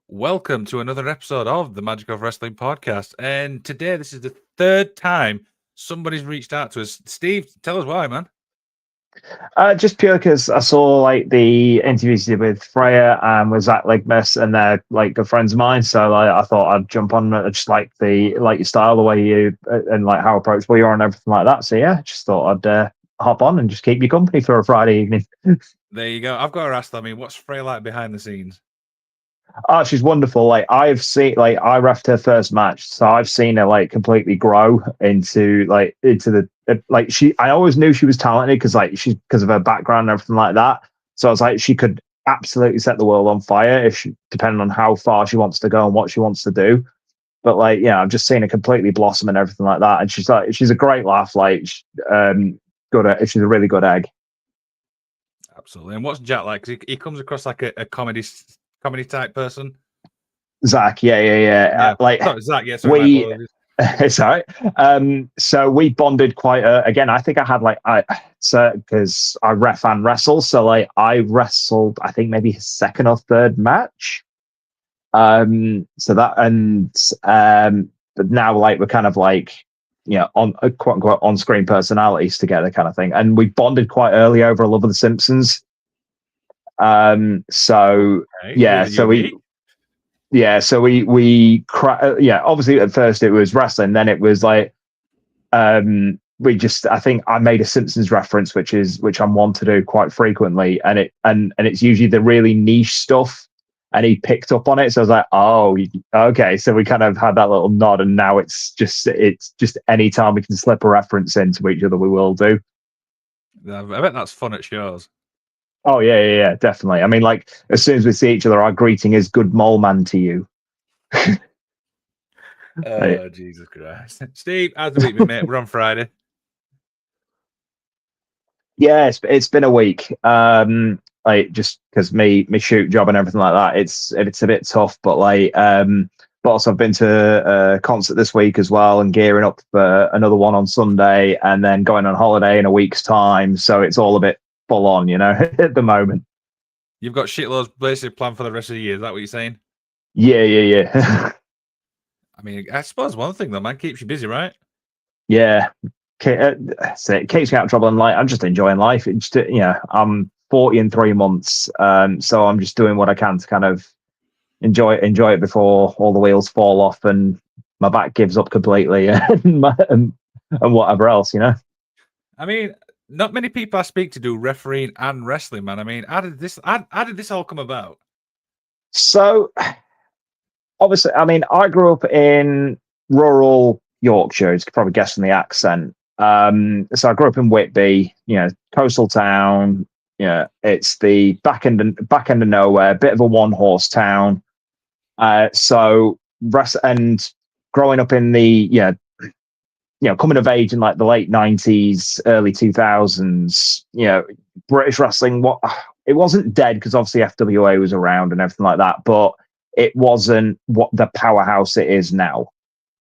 Welcome to another episode of the Magic of Wrestling podcast. And today, this is the third time somebody's reached out to us. Steve, tell us why, man. Just pure because I saw like the interviews you did with Freya and with Zach Ligmas, and they're like good friends of mine. So I thought I'd jump on. I just like your style, the way you and like how approachable you are, and everything like that. So yeah, just thought I'd hop on and just keep you company for a Friday evening. There you go. I've got to ask, what's Freya like behind the scenes? Oh, she's wonderful. Like I've seen, like I refed her first match, so I've seen her like completely grow into the like she. I always knew she was talented because of her background and everything like that. So I was like, she could absolutely set the world on fire if she, depending on how far she wants to go and what she wants to do. But like, yeah, I've just seen her completely blossom and everything like that. And she's a great laugh. She's a really good egg. Absolutely. And what's Jack like? 'Cause he comes across like a comedy type person. Zach, yeah. Sorry, Zach. Yeah, sorry, my we apologies. it's all right. So we bonded quite. Again, I think I had because I ref and wrestle. So like I wrestled, I think maybe his second or third match. So that but now like we're kind of like on quote unquote on screen personalities together, kind of thing. And we bonded quite early over a love of The Simpsons. So Okay, yeah, really so unique. obviously at first it was wrestling, then it was like I think I made a Simpsons reference, which I'm one to do quite frequently, and it's usually the really niche stuff, and he picked up on it, so I was like, oh, okay, so we kind of had that little nod, and now it's just any time we can slip a reference into each other, we will do. I bet that's fun at shows. Oh yeah, definitely. I mean, like as soon as we see each other, our greeting is "Good mole man" to you. Right. Oh, Jesus Christ. Steve, how's the week been, mate? We're on Friday. Yeah, it's been a week. Like just because me shoot job and everything like that, it's a bit tough. But also I've been to a concert this week as well, and gearing up for another one on Sunday, and then going on holiday in a week's time. So it's all a bit full on, at the moment. You've got shitloads basically planned for the rest of the year. Is that what you're saying? Yeah. I mean, I suppose one thing though, man, keeps you busy, right? Yeah. So it keeps me out of trouble, and like I'm just enjoying life. It's I'm 40 in 3 months, so I'm just doing what I can to kind of enjoy it before all the wheels fall off and my back gives up completely and whatever else. I mean, not many people I speak to do refereeing and wrestling, man. I mean, how did this all come about? So obviously, I mean, I grew up in rural Yorkshire, as you could probably guess from the accent. So I grew up in Whitby, coastal town. It's the back end of nowhere, bit of a one horse town. So and growing up in the coming of age in like the late 90s, early 2000s, British wrestling, it wasn't dead because obviously FWA was around and everything like that, but it wasn't what the powerhouse it is now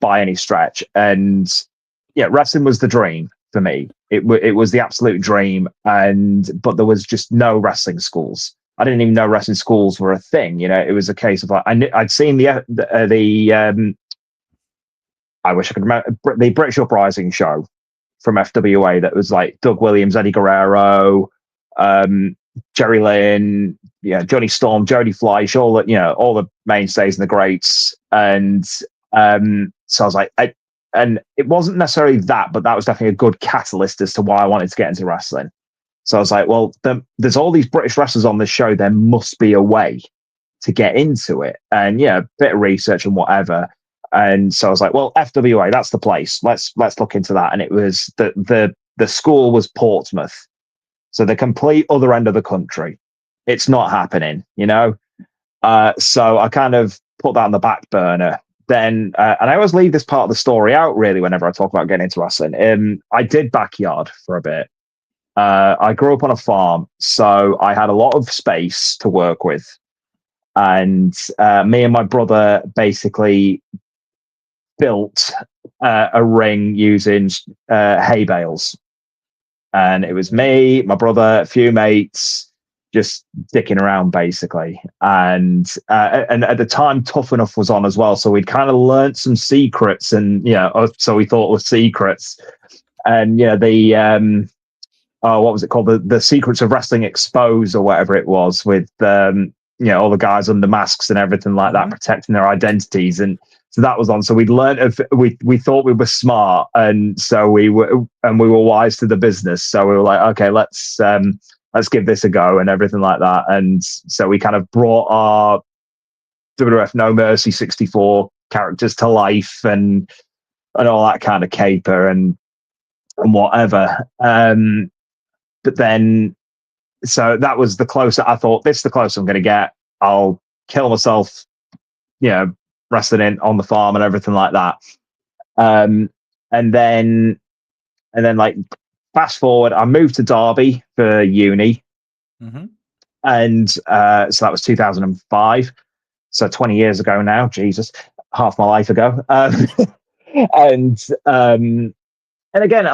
by any stretch. And yeah, wrestling was the dream for me. It was the absolute dream, but there was just no wrestling schools. I didn't even know wrestling schools were a thing. It was a case of like I'd seen the I wish I could remember the British Uprising show from FWA that was like Doug Williams, Eddie Guerrero, Jerry Lynn, Johnny Storm, Jody Fleisch, all the mainstays and the greats. And so I was like, and it wasn't necessarily that, but that was definitely a good catalyst as to why I wanted to get into wrestling. So I was like, well, there's all these British wrestlers on this show. There must be a way to get into it. And a bit of research and whatever. And so I was like, well, FWA, that's the place. Let's look into that. And it was the school was Portsmouth. So the complete other end of the country. It's not happening, So I kind of put that on the back burner. Then, and I always leave this part of the story out really whenever I talk about getting into wrestling. I did backyard for a bit. I grew up on a farm, so I had a lot of space to work with. And me and my brother basically built a ring using hay bales. And it was me, my brother, a few mates, just dicking around basically. And at the time, Tough Enough was on as well, so we'd kind of learnt some secrets, and so we thought were secrets. And the what was it called? The Secrets of Wrestling Exposed or whatever it was, with all the guys under masks and everything like that, protecting their identities. And so that was on. So we'd learned we thought we were smart, and so we were wise to the business. So we were like, okay, let's give this a go and everything like that. And so we kind of brought our WWF No Mercy 64 characters to life and all that kind of caper and whatever. But then, so that was the closest. I thought, this is the closest I'm going to get. I'll kill myself, wrestling on the farm and everything like that. And then like fast forward, I moved to Derby for uni. And so that was 2005. So 20 years ago now, Jesus, half my life ago. And again,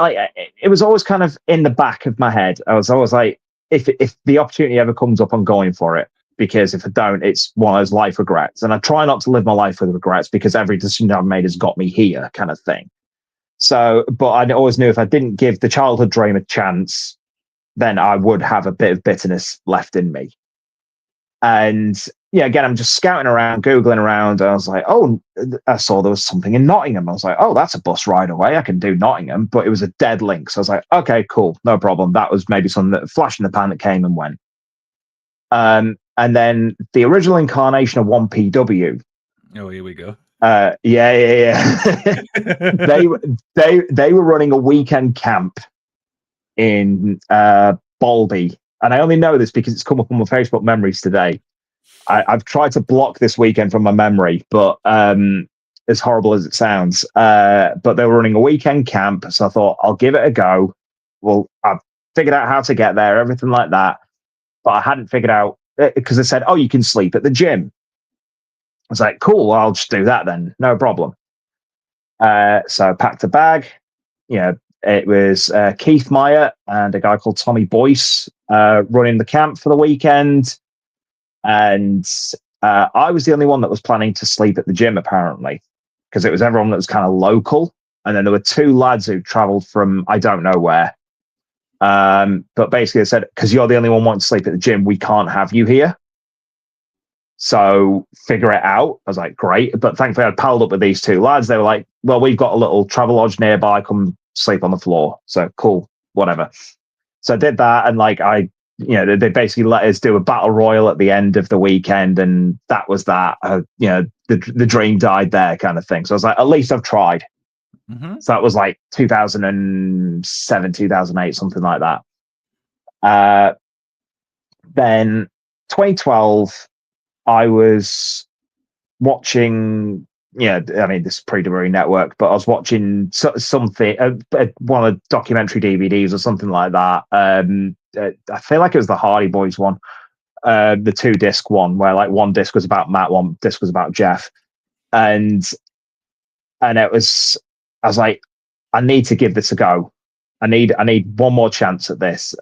it was always kind of in the back of my head. I was always like, if the opportunity ever comes up, I'm going for it. Because if I don't, it's one of those life regrets. And I try not to live my life with regrets, because every decision I've made has got me here, kind of thing. So, but I always knew if I didn't give the childhood dream a chance, then I would have a bit of bitterness left in me. And again, I'm just scouting around, Googling around. And I was like, oh, I saw there was something in Nottingham. I was like, oh, that's a bus ride away. I can do Nottingham. But it was a dead link. So I was like, okay, cool. No problem. That was maybe something that flash in the pan that came and went. And then the original incarnation of 1PW. Oh, here we go. Yeah. they were running a weekend camp in Bolby. And I only know this because it's come up on my Facebook memories today. I've tried to block this weekend from my memory, but as horrible as it sounds, but they were running a weekend camp. So I thought, I'll give it a go. Well, I've figured out how to get there, everything like that. But I hadn't figured out, because they said, oh, you can sleep at the gym. I was like, cool, I'll just do that then. No problem. So I packed a bag. It was Keith Meyer and a guy called Tommy Boyce running the camp for the weekend. And I was the only one that was planning to sleep at the gym, apparently, because it was everyone that was kind of local. And then there were two lads who traveled from I don't know where. But basically they said, because you're the only one wanting to sleep at the gym, we can't have you here. So figure it out. I was like, great. But thankfully I'd palled up with these two lads. They were like, well, we've got a little travel lodge nearby. Come sleep on the floor. So cool, whatever. So I did that. And like, they basically let us do a battle royal at the end of the weekend. And that was that, the dream died there, kind of thing. So I was like, at least I've tried. So that was like 2007, 2008, something like that. Then 2012, I was watching, this is pre-WWE Network, but I was watching something, one of the documentary DVDs or something like that. I feel like it was the Hardy Boys one, the 2-disc one, where like one disc was about Matt, one disc was about Jeff. And I was like, I need to give this a go. I need one more chance at this.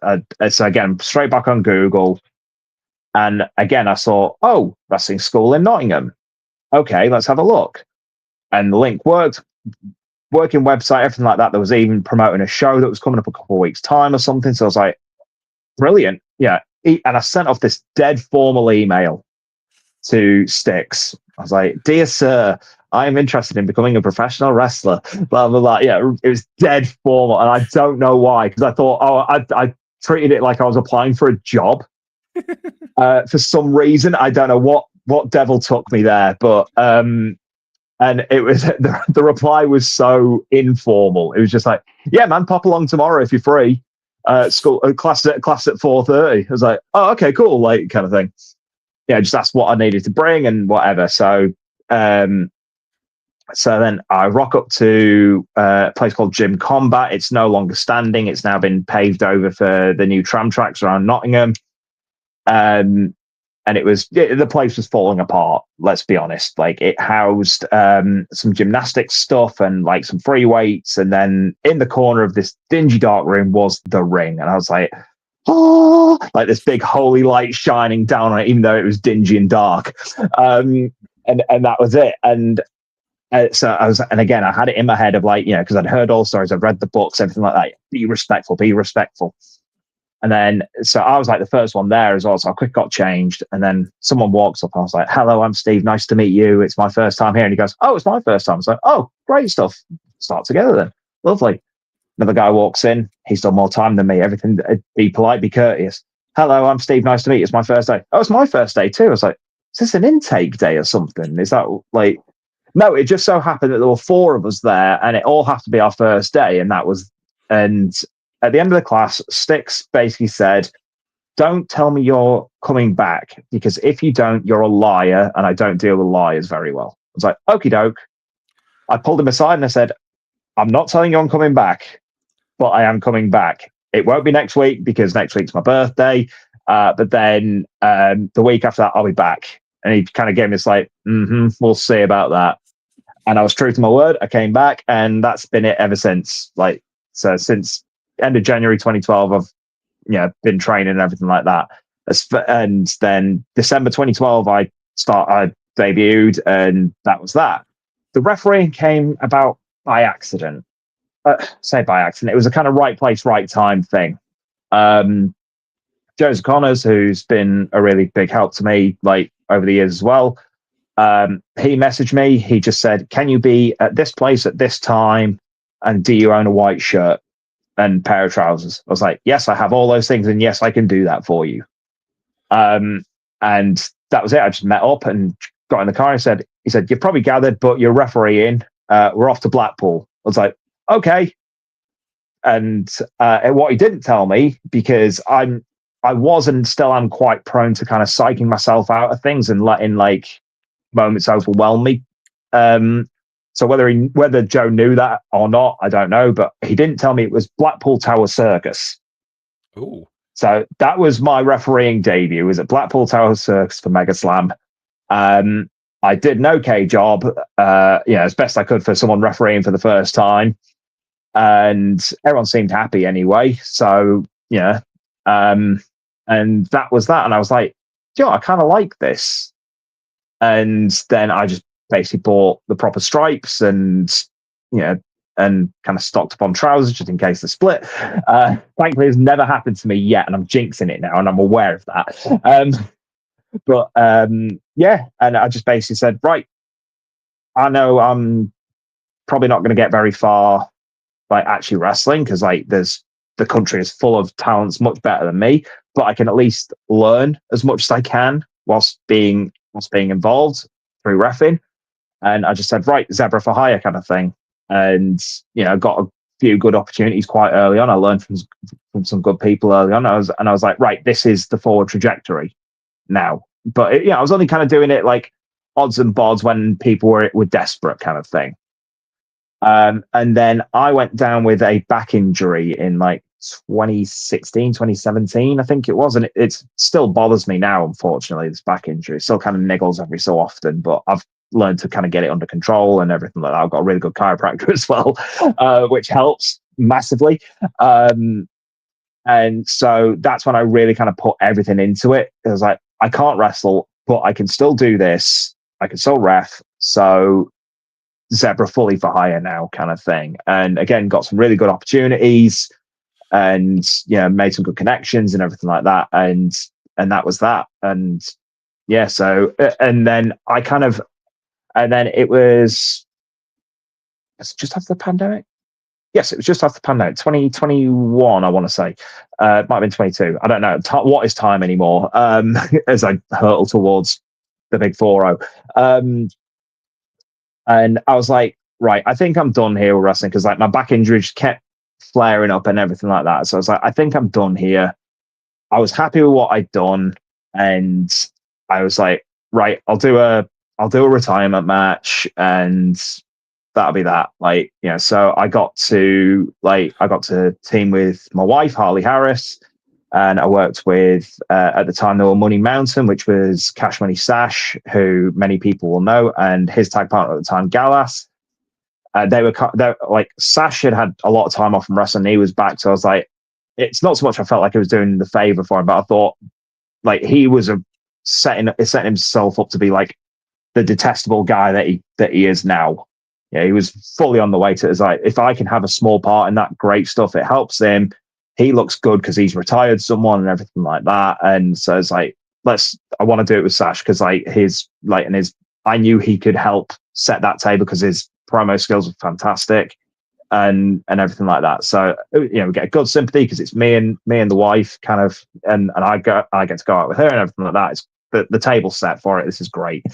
So again, straight back on Google. And again, I saw, wrestling school in Nottingham. Okay, let's have a look. And the link worked. Working website, everything like that. There was even promoting a show that was coming up a couple of weeks' time or something. So I was like, brilliant. Yeah. And I sent off this dead formal email to Styx. I was like, dear sir, I am interested in becoming a professional wrestler. Blah, blah, blah. Yeah, it was dead formal. And I don't know why, because I thought, I treated it like I was applying for a job. For some reason, I don't know what devil took me there, but and it was the reply was so informal. It was just like, yeah, man, pop along tomorrow if you're free. School class at 4:30. I was like, oh, okay, cool, like kind of thing. Yeah, just asked what I needed to bring and whatever. So then I rock up to a place called Gym Combat. It's no longer standing. It's now been paved over for the new tram tracks around Nottingham. And the place was falling apart. Let's be honest. Like, it housed some gymnastics stuff and like some free weights. And then in the corner of this dingy dark room was the ring. And I was like, oh, like this big holy light shining down on it, even though it was dingy and dark. And that was it. And so I was, and again, I had it in my head of like, because I'd heard all the stories, I'd read the books, everything like that. Be respectful, be respectful. And then, so I was like the first one there as well. So I quick got changed. And then someone walks up. I was like, hello, I'm Steve. Nice to meet you. It's my first time here. And he goes, oh, it's my first time. I was like, oh, great stuff. Start together then. Lovely. Another guy walks in. He's done more time than me. Everything, be polite, be courteous. Hello, I'm Steve. Nice to meet you. It's my first day. Oh, it's my first day too. I was like, is this an intake day or something? Is that like, no, it just so happened that there were 4 of us there and it all had to be our first day. And at the end of the class, Styx basically said, don't tell me you're coming back, because if you don't, you're a liar, and I don't deal with liars very well. I was like, okie doke. I pulled him aside and I said, I'm not telling you I'm coming back, but I am coming back. It won't be next week because next week's my birthday. But then the week after that, I'll be back. And he kind of gave me this like, we'll see about that. And I was true to my word. I came back, and that's been it ever since. Like, so since end of January 2012, I've been training and everything like that. And then December 2012, I debuted, and that was that. The refereeing came about by accident. Say by accident. It was a kind of right place, right time thing. Joseph Connors, who's been a really big help to me, like over the years as well. He messaged me. He just said, "Can you be at this place at this time? And do you own a white shirt and pair of trousers?" I was like, "Yes, I have all those things, and yes, I can do that for you." And that was it. I just met up and got in the car. And he said, "You've probably gathered, but you're refereeing. We're off to Blackpool." I was like, "Okay." And what he didn't tell me, because I was and still am quite prone to kind of psyching myself out of things and letting like moments overwhelm me. So whether Joe knew that or not, I don't know, but he didn't tell me it was Blackpool Tower Circus. Ooh. So that was my refereeing debut, was at Blackpool Tower Circus for Mega Slam. I did an okay job, as best I could for someone refereeing for the first time. And everyone seemed happy anyway. So, and that was that. And I was like, I kind of like this. And then I just basically bought the proper stripes and kind of stocked up on trousers just in case the split. Thankfully, it's never happened to me yet, and I'm jinxing it now, and I'm aware of that. But and I just basically said, right, I know I'm probably not going to get very far by actually wrestling, because like the country is full of talents much better than me, but I can at least learn as much as I can whilst being involved through reffing. And I just said, right, Zebra for hire kind of thing. And, got a few good opportunities quite early on. I learned from some good people early on. I was like, right, this is the forward trajectory now. But I was only kind of doing it like odds and bods when people were desperate kind of thing. And then I went down with a back injury in like 2016, 2017, I think it was. And it still bothers me now, unfortunately, this back injury. It still kind of niggles every so often, but I've learned to kind of get it under control and everything like that. I've got a really good chiropractor as well, which helps massively. And so that's when I really kind of put everything into it. It was like, I can't wrestle, but I can still do this. I can still ref. So Zebra fully for hire now kind of thing. And again, got some really good opportunities and made some good connections and everything like that. And that was that. And so and then it was just after the pandemic. Yes, it was just after the pandemic, 2021, I want to say. It might have been 22. I don't know. What is time anymore? As I hurtle towards the big 4-0. And I was like, right, I think I'm done here with wrestling, because like my back injury just kept flaring up and everything like that. So I was like, I think I'm done here. I was happy with what I'd done, and I was like, right, I'll do a retirement match, and that'll be that. Like, so I got to team with my wife, Harley Harris, and I worked with at the time there were Money Mountain, which was Cash Money Sash, who many people will know, and his tag partner at the time, Gallas. They were like, Sash had a lot of time off from wrestling. He was back, so I was like, it's not so much I felt like I was doing the favor for him, but I thought like he was setting himself up to be like the detestable guy that he is now. Yeah, he was fully on the way to it. It's like, if I can have a small part in that, great stuff. It helps him. He looks good because he's retired someone and everything like that. And so it's like, I want to do it with Sash because like I knew he could help set that table because his promo skills were fantastic and everything like that. So, we get a good sympathy because it's me and the wife kind of, and I get to go out with her and everything like that. It's the table set for it. This is great.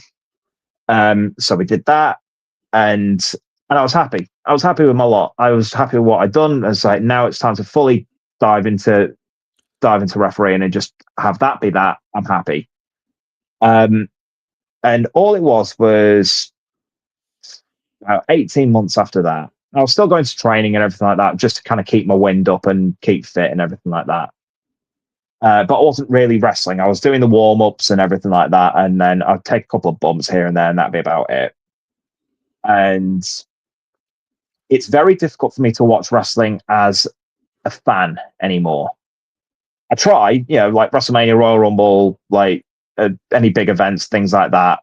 So we did that. And I was happy. I was happy with my lot. I was happy with what I'd done. I was like, now it's time to fully dive into refereeing and just have that be that. I'm happy. And all it was about 18 months after that. I was still going to training and everything like that, just to kind of keep my wind up and keep fit and everything like that. But I wasn't really wrestling. I was doing the warm-ups and everything like that. And then I'd take a couple of bumps here and there, and that'd be about it. And it's very difficult for me to watch wrestling as a fan anymore. I try, like WrestleMania, Royal Rumble, like any big events, things like that.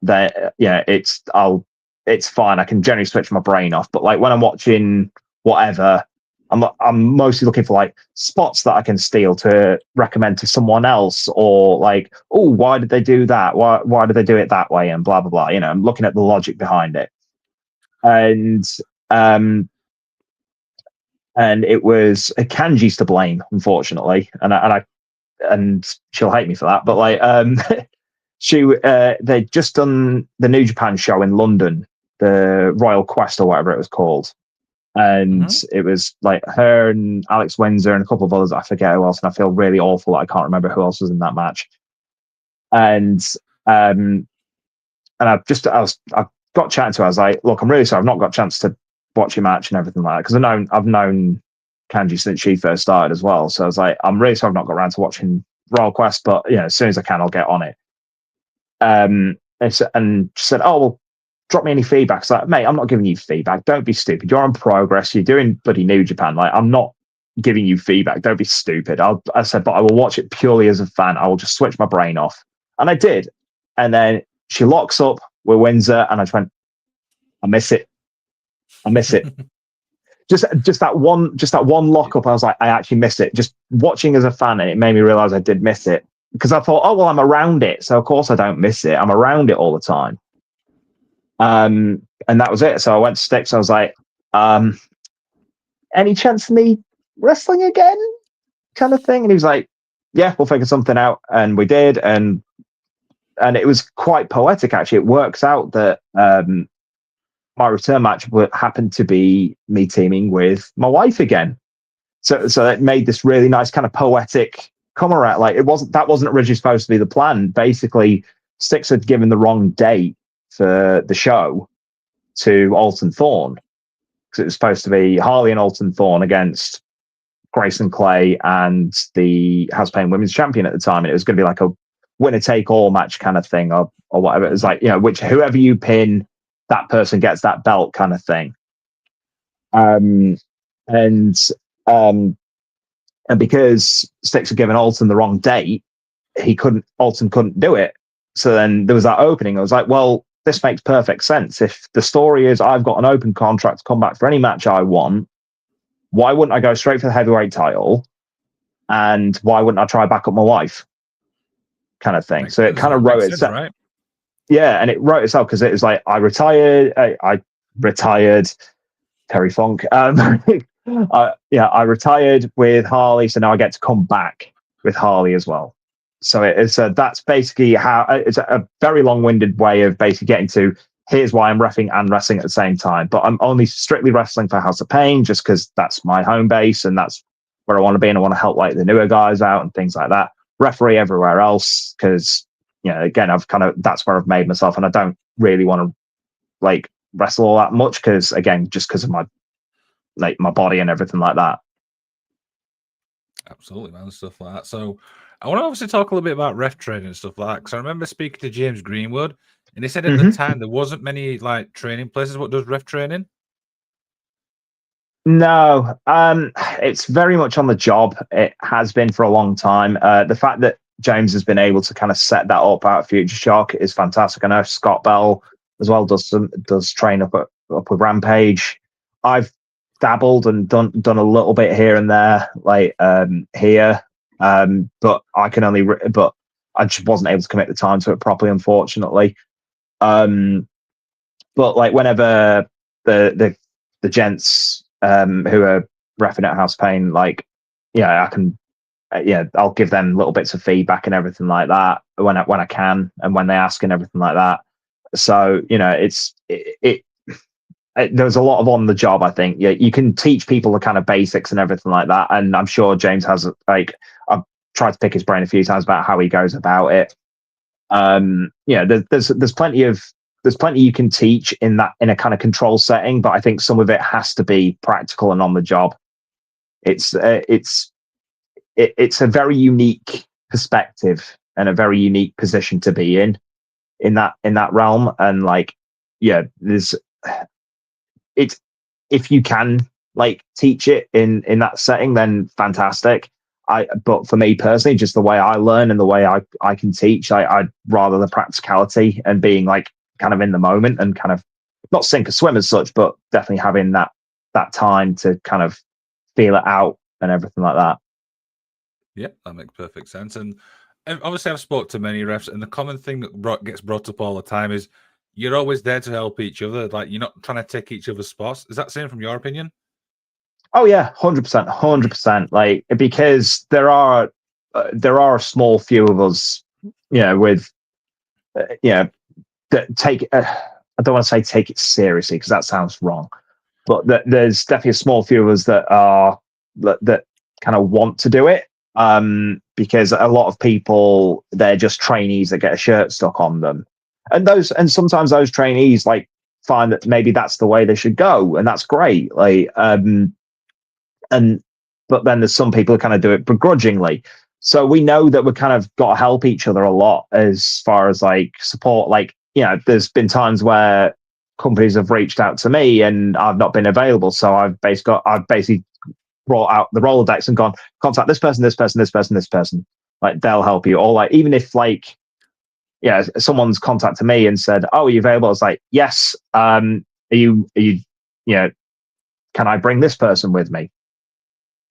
It's fine. I can generally switch my brain off. But like when I'm watching whatever, I'm mostly looking for like spots that I can steal to recommend to someone else, or like, oh, why did they do that? Why did they do it that way? And blah blah blah. I'm looking at the logic behind it. And it was Kanji's to blame, unfortunately, and she'll hate me for that. But like, they'd just done the New Japan show in London, the Royal Quest or whatever it was called, and it was like her and Alex Windsor and a couple of others. I forget who else, and I feel really awful that I can't remember who else was in that match. And I got chatting to her. I was like, look, I'm really sorry, I've not got a chance to watch your match and everything like that, because I've known Kanji since she first started as well. So I was like, I'm really sorry I've not got around to watching Royal Quest, but as soon as I can, I'll get on it. And she said, oh, well, drop me any feedback. It's like, mate, I'm not giving you feedback. Don't be stupid. You're on Progress. You're doing bloody New Japan. Like, I'm not giving you feedback. Don't be stupid. I said, but I will watch it purely as a fan. I will just switch my brain off. And I did. And then she locks up with Windsor, and I just went, I miss it. just that one lock up. I was like, I actually miss it. Just watching as a fan, and it made me realize I did miss it, because I thought, oh well, I'm around it, so of course I don't miss it. I'm around it all the time. And that was it. So I went to Styx. I was like, any chance of me wrestling again, kind of thing? And he was like, yeah, we'll figure something out. And we did, and it was quite poetic, actually. It works out that my return match happened to be me teaming with my wife again. So it made this really nice kind of poetic come around. Like, that wasn't originally supposed to be the plan. Basically, Styx had given the wrong date for the show to Alton Thorne, because it was supposed to be Harley and Alton Thorne against Grayson Clay and the House Pain Women's Champion at the time, and it was going to be like a winner take all match kind of thing, or whatever. It was like, whoever you pin, that person gets that belt kind of thing. And because Styx had given Alton the wrong date, Alton couldn't do it. So then there was that opening. I was like, well, this makes perfect sense. If the story is I've got an open contract to come back for any match I want, why wouldn't I go straight for the heavyweight title? And why wouldn't I try back up my wife? Kind of thing. So it kind of wrote itself. Right? Yeah, and it wrote itself, because it was like, I retired Terry Funk. I retired with Harley, so now I get to come back with Harley as well. So that's basically how it's a very long-winded way of basically getting to, here's why I'm reffing and wrestling at the same time. But I'm only strictly wrestling for House of Pain, just because that's my home base and that's where I want to be, and I want to help like the newer guys out and things like that. Referee everywhere else, because again, that's where I've made myself, and I don't really want to like wrestle all that much, because again, just because of my body and everything like that. Absolutely, man, stuff like that. So I want to obviously talk a little bit about ref training and stuff like that, because I remember speaking to James Greenwood, and he said at the time there wasn't many like training places. What does ref training? No, it's very much on the job. It has been for a long time. The fact that James has been able to kind of set that up out of Future Shock is fantastic. I know Scott Bell as well does train up with Rampage. I've dabbled and done a little bit here and there, like here, but but I just wasn't able to commit the time to it properly, unfortunately. But like whenever the gents who are reffing at House Pain, like I can I'll give them little bits of feedback and everything like that when I can and when they ask and everything like that. So there's a lot of on the job. I think you can teach people the kind of basics and everything like that, and I'm sure James has like I've tried to pick his brain a few times about how he goes about it. There's plenty you can teach in a kind of control setting, but I think some of it has to be practical and on the job. It's a very unique perspective and a very unique position to be in that realm. And like, there's it's if you can like teach it in that setting, then fantastic. But for me personally, just the way I learn and the way I can teach, I'd rather the practicality and being like kind of in the moment and kind of not sink or swim as such, but definitely having that time to kind of feel it out and everything like that. Yeah, that makes perfect sense. And obviously, I've spoke to many refs, and the common thing that gets brought up all the time is you're always there to help each other. Like you're not trying to take each other's spots. Is that the same from your opinion? Oh yeah, 100%, 100%. Like because there are a small few of us, with that take. I don't want to say take it seriously because that sounds wrong, but there's definitely a small few of us that kind of want to do it. Because a lot of people, they're just trainees that get a shirt stuck on them, and sometimes those trainees like find that maybe that's the way they should go, and that's great. Like but then there's some people who kind of do it begrudgingly. So we know that we're kind of got to help each other a lot as far as like support. Like, there's been times where companies have reached out to me and I've not been available. So I've basically brought out the Rolodex and gone, contact this person, this person, this person, this person. Like they'll help you. Or like, even if like, someone's contacted me and said, oh, are you available? I was like, yes. Are you, can I bring this person with me?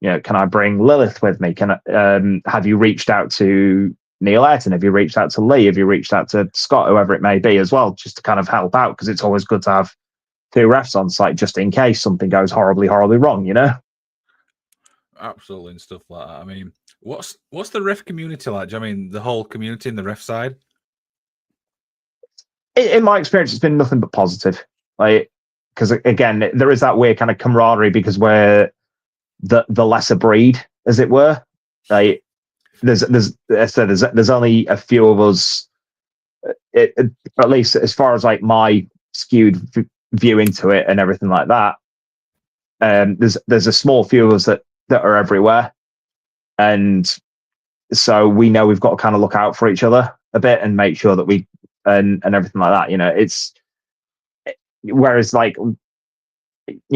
Can I bring Lilith with me? Have you reached out to Neil Ayrton? Have you reached out to Lee? Have you reached out to Scott, whoever it may be as well, just to kind of help out? Because it's always good to have two refs on site just in case something goes horribly, horribly wrong, Absolutely, and stuff like that. I mean, what's the ref community like? I mean, the whole community in the ref side? In my experience, it's been nothing but positive. Like, because again, there is that weird kind of camaraderie because we're the lesser breed, as it were. Like there's only a few of us, at least as far as like my skewed view into it and everything like that. There's a small few of us that are everywhere, and so we know we've got to kind of look out for each other a bit and make sure that we and everything like that. It's whereas like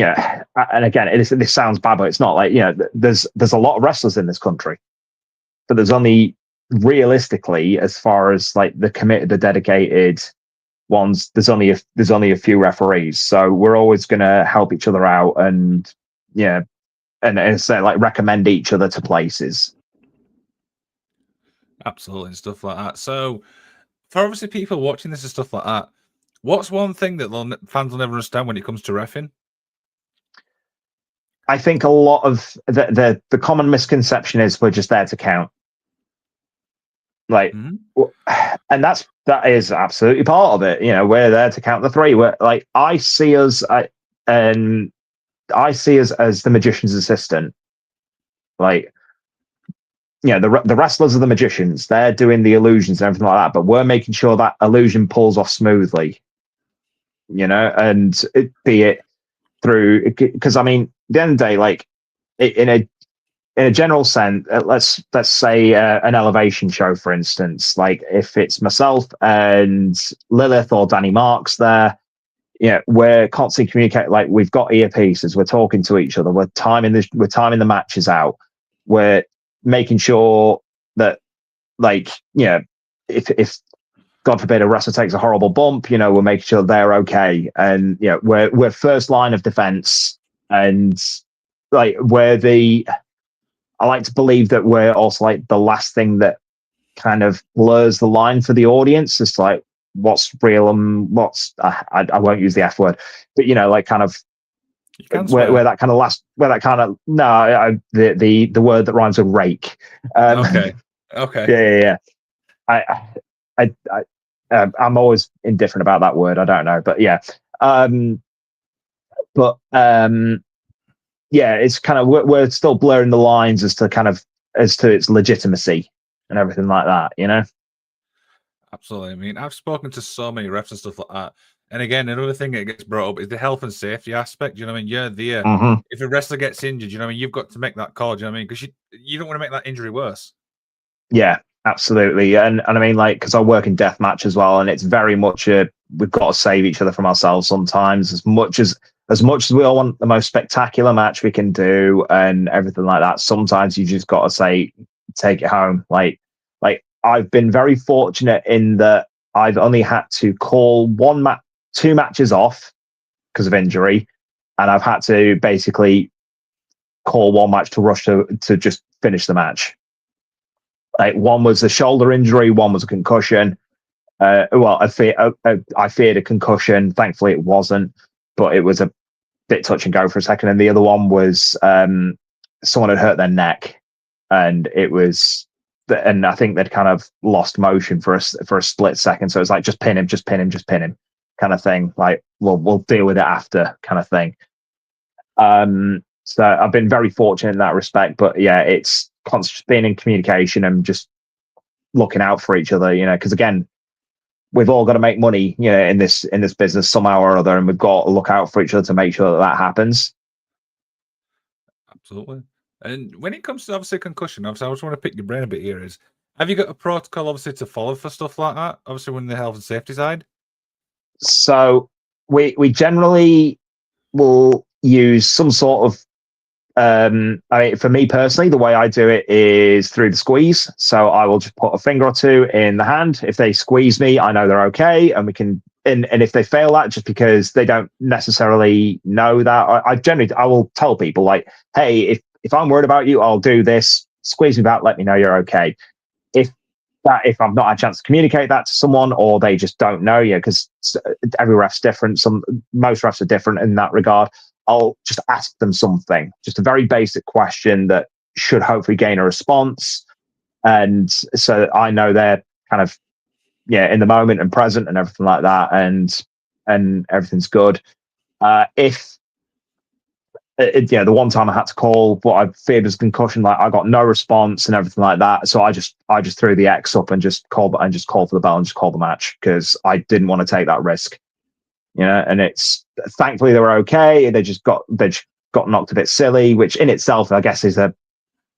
and again, this sounds bad, but it's not. Like there's a lot of wrestlers in this country, but there's only realistically, as far as like the committed, the dedicated ones, there's only a few referees. So we're always going to help each other out and say like recommend each other to places. Absolutely, and stuff like that. So for obviously people watching this and stuff like that, what's one thing that fans will never understand when it comes to reffing? I think a lot of the common misconception is we're just there to count. Like, and that is absolutely part of it. We're there to count the three. We're like, I see us as the magician's assistant. Like, the wrestlers are the magicians. They're doing the illusions and everything like that, but we're making sure that illusion pulls off smoothly. And be it through, because I mean, at the end of the day, like in a general sense, let's say an elevation show, for instance. Like if it's myself and Lilith or Danny Marks there, we're constantly communicating. Like, we've got earpieces, we're talking to each other, we're timing the matches out, we're making sure that, like, if God forbid a wrestler takes a horrible bump, we're making sure they're okay, and we're first line of defense, and like I like to believe that we're also like the last thing that kind of blurs the line for the audience. It's like what's real and what's I won't use the F word, but like kind of You can where swear. that kind of the word that rhymes with rake. Okay. Okay. Yeah. I'm always indifferent about that word. I don't know, but yeah. But yeah, it's kind of we're still blurring the lines as to its legitimacy and everything like that. Absolutely. I mean, I've spoken to so many refs and stuff like that. And again, another thing that gets brought up is the health and safety aspect. You know what I mean? You're there. Mm-hmm. If a wrestler gets injured, you know what I mean? You've got to make that call. Do you know what I mean? Because you don't want to make that injury worse. Yeah, absolutely. And I mean, like, because I work in deathmatch as well, and it's very much we've got to save each other from ourselves sometimes. As much as we all want the most spectacular match we can do and everything like that, sometimes you just got to say, take it home. Like I've been very fortunate in that I've only had to call two matches off because of injury, and I've had to basically call one match to rush to just finish the match. Like, one was a shoulder injury, one was a concussion. Well, I feared a concussion. Thankfully, it wasn't, but it was a bit touch and go for a second. And the other one was someone had hurt their neck, and and I think they'd kind of lost motion for a split second. So it's like, just pin him, just pin him, just pin him, kind of thing. Like, we'll deal with it after, kind of thing. So I've been very fortunate in that respect. But yeah, it's constant being in communication and just looking out for each other. Because again, we've all got to make money, in this business somehow or other, and we've got to look out for each other to make sure that happens. Absolutely. And when it comes to obviously concussion, obviously I just want to pick your brain a bit here. Have you got a protocol obviously to follow for stuff like that? Obviously, when the health and safety side. So we generally will use some sort of for me personally, the way I do it is through the squeeze. So I will just put a finger or two in the hand. If they squeeze me, I know they're okay, and we can. And if they fail that, just because they don't necessarily know that, I will tell people, like, hey, if I'm worried about you, I'll do this. Squeeze me back, let me know you're okay. If I've not had a chance to communicate that to someone, or they just don't know, because every ref's different. Most refs are different in that regard. I'll just ask them something, just a very basic question that should hopefully gain a response, and so that I know they're kind of in the moment and present and everything like that, and everything's good. If the one time I had to call what I feared was concussion, like, I got no response and everything like that. So I just threw the X up and just called for the bell and just called the match, because I didn't want to take that risk. And it's, thankfully they were okay. They just got knocked a bit silly, which in itself, I guess, is a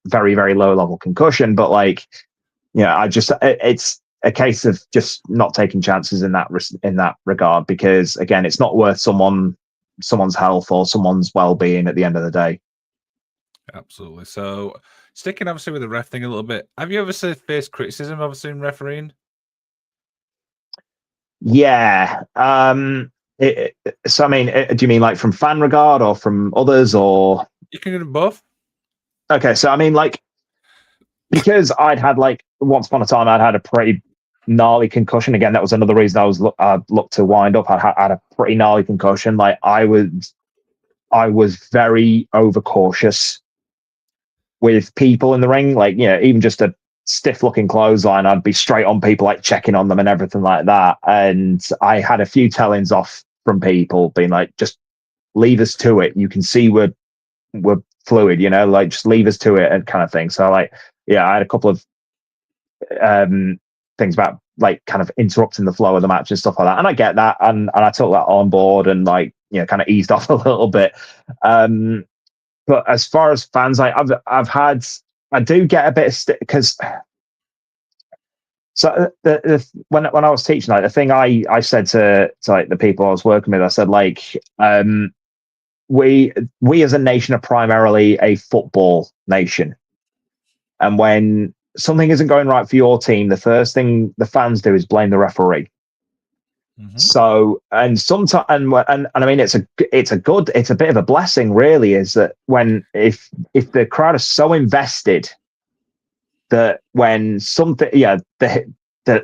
very, very low level concussion. But like, it's a case of just not taking chances in that regard, because again, it's not worth someone's health or someone's well-being at the end of the day. Absolutely. So, sticking obviously with the ref thing a little bit, have you ever faced criticism obviously in refereeing? Yeah. So I mean, do you mean like from fan regard or from others, or? You can do both. Okay, so I mean, like, because I'd had, like, once upon a time I'd had a pretty gnarly concussion. Again, that was another reason I looked to wind up. I had a pretty gnarly concussion. Like, I was very overcautious with people in the ring. Like, even just a stiff looking clothesline, I'd be straight on people, like checking on them and everything like that. And I had a few tellings off from people being like, just leave us to it. You can see we're fluid, like, just leave us to it, and kind of thing. So, like, yeah, I had a couple of things about, like, kind of interrupting the flow of the match and stuff like that. And I get that. And I took that on board and, like, kind of eased off a little bit. But as far as fans, I do get a bit of because So when I was teaching, like the thing I said to like the people I was working with, I said like we as a nation are primarily a football nation, and when something isn't going right for your team, the first thing the fans do is blame the referee. Mm-hmm. So, and sometimes, and I mean, it's a bit of a blessing, really, is that when if the crowd is so invested that when something, the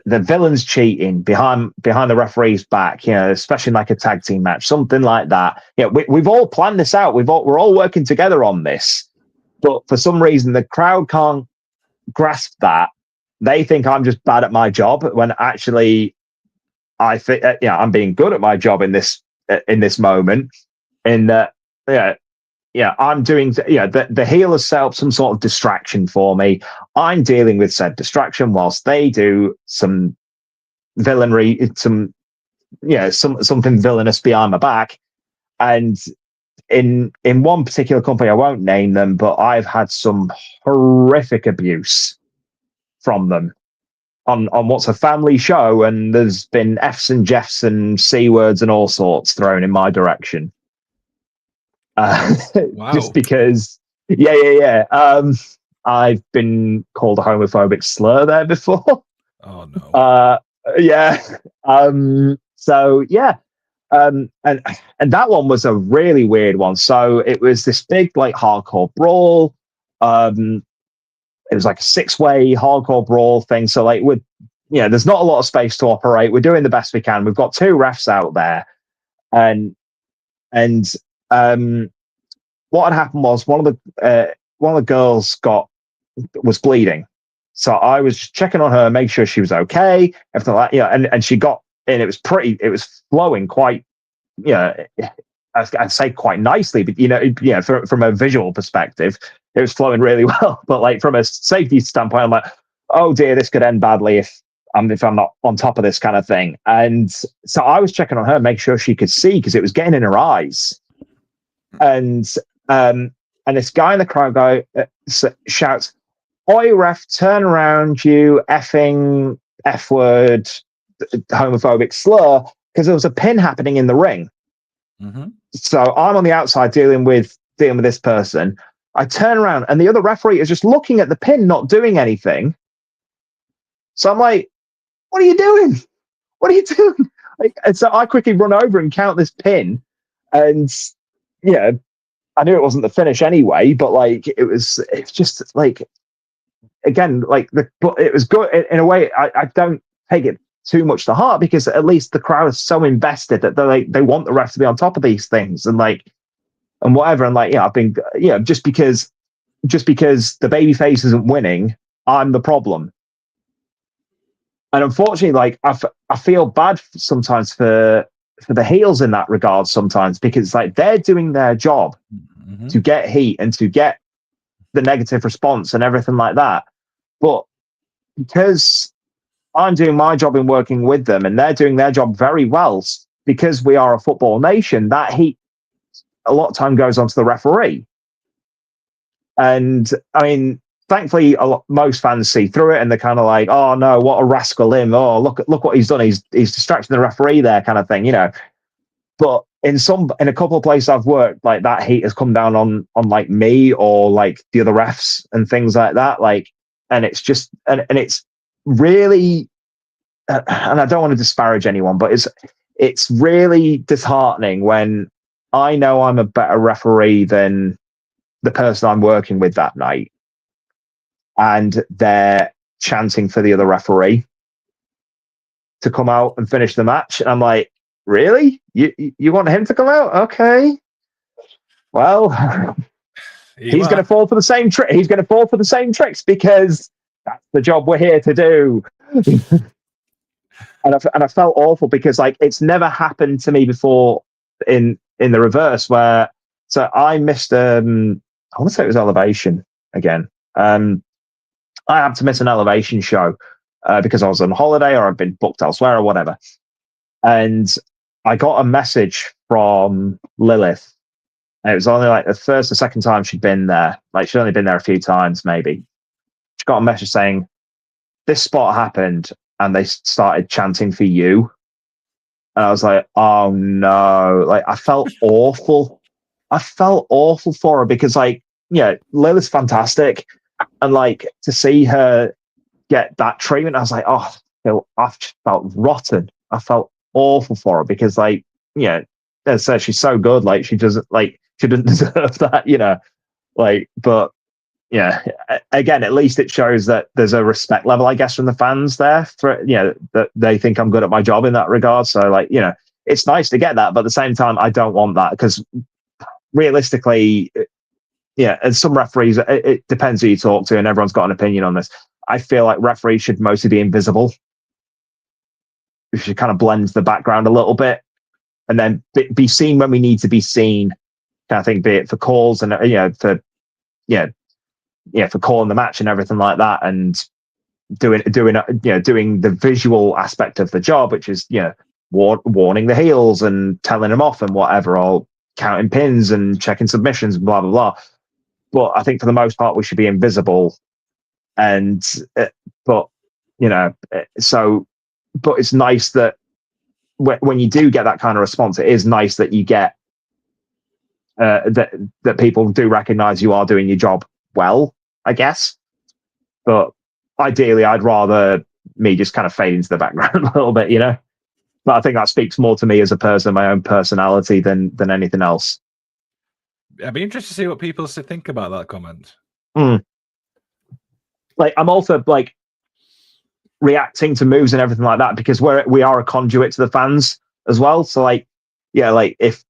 villain's cheating behind the referee's back, especially in like a tag team match, something like that. We've all planned this out. We're all working together on this, but for some reason the crowd can't grasp that. They think I'm just bad at my job when actually I think I'm being good at my job in this moment. In that, I'm doing the heel has set up some sort of distraction for me. I'm dealing with said distraction whilst they do some villainy, something villainous behind my back. And in one particular company, I won't name them, but I've had some horrific abuse from them on what's a family show, and there's been F's and Jeffs and C words and all sorts thrown in my direction. Wow. Just because, I've been called a homophobic slur there before. Oh no. So yeah. And that one was a really weird one. So it was this big like hardcore brawl. It was like a 6-way hardcore brawl thing. So like there's not a lot of space to operate. We're doing the best we can. We've got 2 refs out there, and what had happened was one of the girls was bleeding. So I was checking on her, make sure she was okay, everything like that, and she got in. It was flowing quite, I'd say quite nicely, but from a visual perspective, it was flowing really well. But like from a safety standpoint, I'm like, oh dear, this could end badly if I'm not on top of this kind of thing. And so I was checking on her, make sure she could see because it was getting in her eyes. And this guy in the crowd shouts, "Oi, ref, turn around, you effing F word, homophobic slur," because there was a pin happening in the ring. Mm-hmm. So I'm on the outside dealing with this person. I turn around and the other referee is just looking at the pin, not doing anything. So I'm like, "What are you doing? What are you doing?" And so I quickly run over and count this pin, and I knew it wasn't the finish anyway, but like it's just like, again, like but it was good in a way. I don't take it too much to heart because at least the crowd is so invested that they want the ref to be on top of these things and whatever. And I've been just because the baby face isn't winning, I'm the problem. And unfortunately, like I feel bad sometimes for the heels in that regard sometimes, because like they're doing their job to get heat and to get the negative response and everything like that. But because I'm doing my job in working with them and they're doing their job very well, because we are a football nation, that heat a lot of time goes onto the referee. And I mean, thankfully, most fans see through it and they're kind of like, "Oh no, what a rascal him! Oh, look what he's done. He's distracting the referee there," kind of thing, But in a couple of places I've worked, like that heat has come down on like me or like the other refs and things like that. Like, and it's just and it's really, and I don't want to disparage anyone, but it's really disheartening when I know I'm a better referee than the person I'm working with that night, and they're chanting for the other referee to come out and finish the match. And I'm like, really? You want him to come out? Okay. Well, he's going to fall for the same trick. He's going to fall for the same tricks because that's the job we're here to do. And I felt awful because like it's never happened to me before in the reverse, where so I missed I want to say it was Elevation again. I had to miss an Elevation show because I was on holiday or I've been booked elsewhere or whatever. And I got a message from Lilith. And it was only like the first or second time she'd been there. Like she'd only been there a few times, maybe. She got a message saying, "This spot happened. and they started chanting for you. And I was like, oh no. Like, I felt awful. I felt awful for her because, like, yeah, Lila's fantastic. And, like, to see her get that treatment, I was like, oh, I just felt rotten. I felt awful for her because, like, yeah, as I said, she's so good. Like, she doesn't deserve that, like, but yeah, again, at least it shows that there's a respect level, I guess, from the fans there for, that they think I'm good at my job in that regard. So, like, it's nice to get that, but at the same time, I don't want that because realistically, yeah, and some referees, it depends who you talk to, and everyone's got an opinion on this. I feel like referees should mostly be invisible. We should kind of blend the background a little bit, and then be seen when we need to be seen. Kind of thing, be it for calls and for calling the match and everything like that, and doing the visual aspect of the job, which is warning the heels and telling them off and whatever, or counting pins and checking submissions, blah blah blah. But I think for the most part we should be invisible, and but it's nice that when you do get that kind of response, it is nice that you get that people do recognize you are doing your job well, I guess. But ideally, I'd rather me just kind of fade into the background a little bit, But I think that speaks more to me as a person, my own personality, than anything else. I'd be interested to see what people think about that comment. Like, I'm also like reacting to moves and everything like that because we are a conduit to the fans as well. So, like, yeah, like if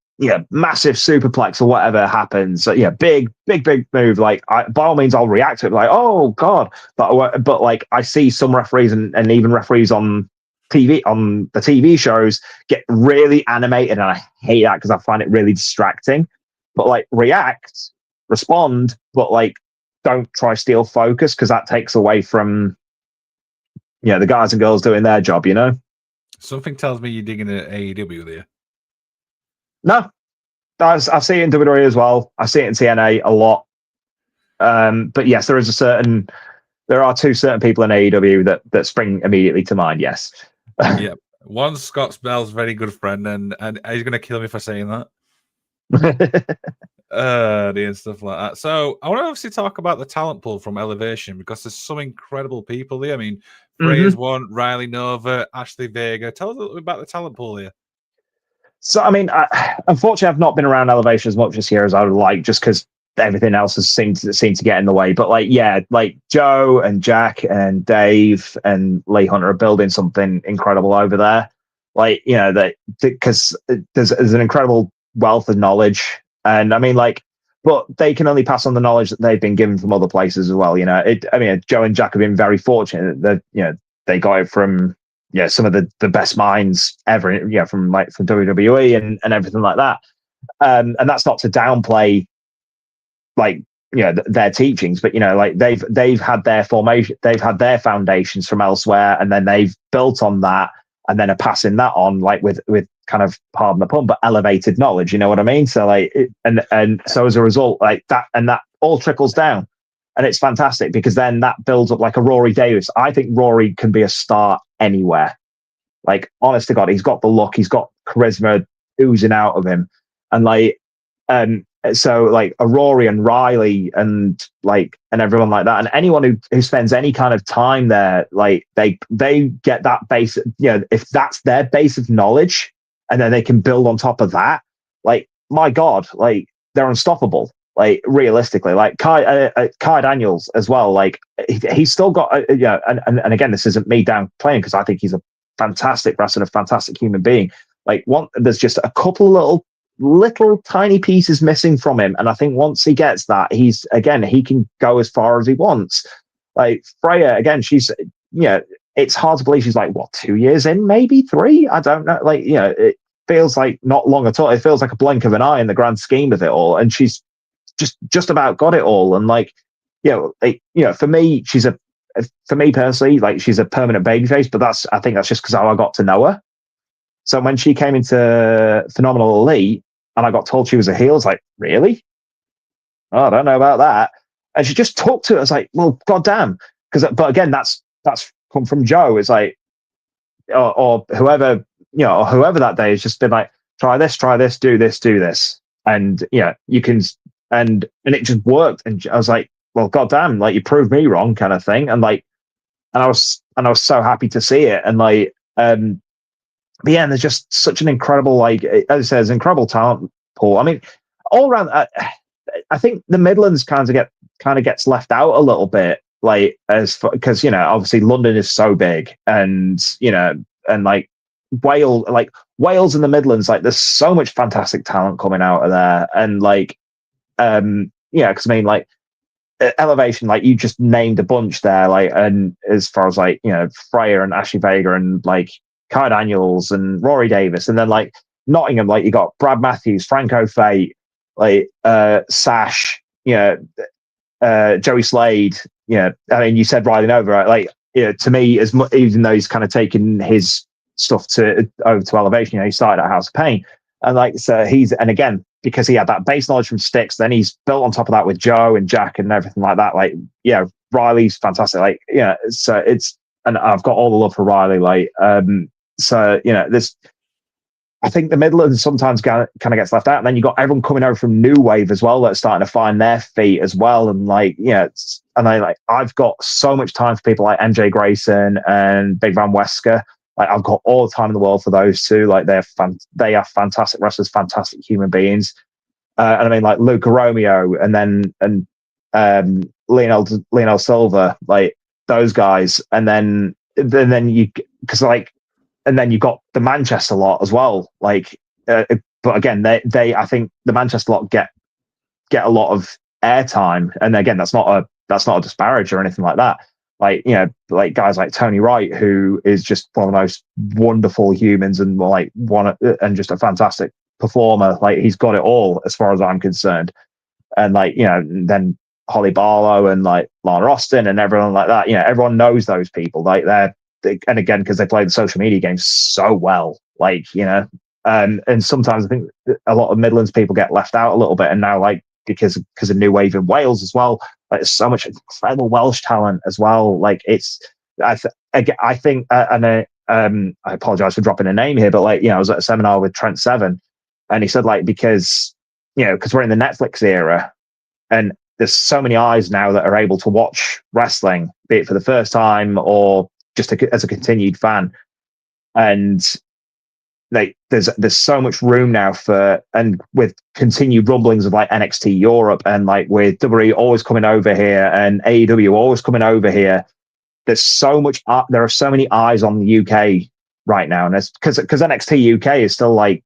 massive superplex or whatever happens, big move, like, by all means I'll react to it like, oh god, but like I see some referees and even referees on the TV shows get really animated, and I hate that because I find it really distracting. But like, respond, but like, don't try steal focus, because that takes away from the guys and girls doing their job. Something tells me you're digging at AEW there. No, I see it in WWE as well. I see it in TNA a lot. But yes, there are two certain people in AEW that spring immediately to mind. Yes. Yeah. One, Scott Bell's very good friend, and he's going to kill me for saying that. And stuff like that. So I want to obviously talk about the talent pool from Elevation, because there's some incredible people there. I mean, Freya's one, Riley Nova, Ashley Vega. Tell us a little bit about the talent pool here. So, I mean, unfortunately, I've not been around Elevation as much this year as I would like, just because everything else has seemed to get in the way. But like, yeah, like Joe and Jack and Dave and Lee Hunter are building something incredible over there. Like, because there's an incredible wealth of knowledge, and I mean, like, but they can only pass on the knowledge that they've been given from other places as well. Joe and Jack have been very fortunate that they got it from some of the best minds ever, from WWE and everything like that. And that's not to downplay their teachings, but like they've had their formation, they've had their foundations from elsewhere, and then they've built on that, and then are passing that on, like, with kind of, pardon the pun, but elevated knowledge. You know what I mean? So like, and so as a result, like that, and that all trickles down. And it's fantastic, because then that builds up like a Rory Davis. I think Rory can be a star anywhere. Like, honest to God, he's got the look, he's got charisma oozing out of him. And like, so like a Rory and Riley and everyone like that, and anyone who spends any kind of time there, like they get that base, if that's their base of knowledge, and then they can build on top of that, like, my God, like, they're unstoppable. Like, realistically, like Kai Daniels as well, like he's still got and again, this isn't me downplaying, because I think he's a fantastic wrestler, a fantastic human being. Like, there's just a couple little tiny pieces missing from him, and I think once he gets that, he can go as far as he wants. Like Freya, again, she's it's hard to believe she's like, what, 2 years in, maybe 3, I don't know, like, it feels like not long at all. It feels like a blink of an eye in the grand scheme of it all, and she's just about got it all. And like, for me, for me personally, like, she's a permanent babyface, but I think that's just because how I got to know her. So when she came into Phenomenal Elite and I got told she was a heel, I was like, really? Oh, I don't know about that. And she just talked to it. I was like, well, goddamn. But again, that's come from Joe. It's like, or whoever, or whoever that day has just been like, try this, do this, and you can, and it just worked. And I was like, well, goddamn, like you proved me wrong, kind of thing. And like, and I was so happy to see it. And like, but yeah, and there's just such an incredible, like as I said, there's incredible talent pool. I mean, all around, I think the Midlands kind of gets left out a little bit, like because obviously London is so big, and and like Wales and the Midlands, like there's so much fantastic talent coming out of there, and like because I mean like Elevation, like you just named a bunch there, like, and as far as like Freya and Ashley Vega and like Kai Daniels and Rory Davis, and then like Nottingham, like you got Brad Matthews, Franco Fate, like Sash, Joey Slade. I mean, you said Riley Nova, right? Like, to me, even though he's kind of taken his stuff over to Elevation, he started at House of Pain, and like, so and again, because he had that base knowledge from Styx, then he's built on top of that with Joe and Jack and everything like that. Like, Riley's fantastic. Like, so and I've got all the love for Riley. Like, so this. I think the Midlands sometimes kind of gets left out, and then you got everyone coming over from New Wave as well that's starting to find their feet as well. And like, and I've got so much time for people like MJ Grayson and Big Van Wesker. Like, I've got all the time in the world for those two. Like, they are fantastic wrestlers, fantastic human beings. And I mean, like Luca Romeo and Lionel Silva, like those guys, and then you, because like. And then you got the Manchester lot as well. Like, but again, they I think the Manchester lot get a lot of airtime. And again, that's not a disparage or anything like that. Like, like guys like Tony Wright, who is just one of the most wonderful humans and like and just a fantastic performer. Like, he's got it all as far as I'm concerned. And like, then Holly Barlow and like Lana Austin and everyone like that. Everyone knows those people. Like, and again, because they play the social media games so well, like, and sometimes I think a lot of Midlands people get left out a little bit. And now, like, because of New Wave in Wales as well, like, there's so much incredible Welsh talent as well. Like, I think, and I apologize for dropping a name here, but like, I was at a seminar with Trent Seven, and he said, like, because we're in the Netflix era, and there's so many eyes now that are able to watch wrestling, be it for the first time or just as a continued fan, and like there's so much room now and with continued rumblings of like NXT Europe, and like with WWE always coming over here and AEW always coming over here, there are so many eyes on the UK right now, and it's because NXT UK is still like,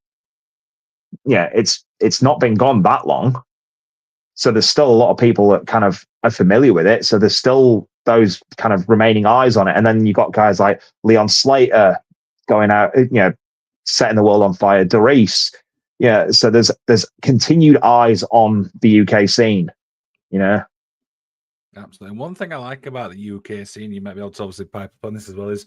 it's not been gone that long, so there's still a lot of people that kind of are familiar with it, so there's still those kind of remaining eyes on it. And then you got guys like Leon Slater going out, setting the world on fire, Doris. So there's continued eyes on the UK scene, Absolutely. One thing I like about the UK scene, you might be able to obviously pipe up on this as well, is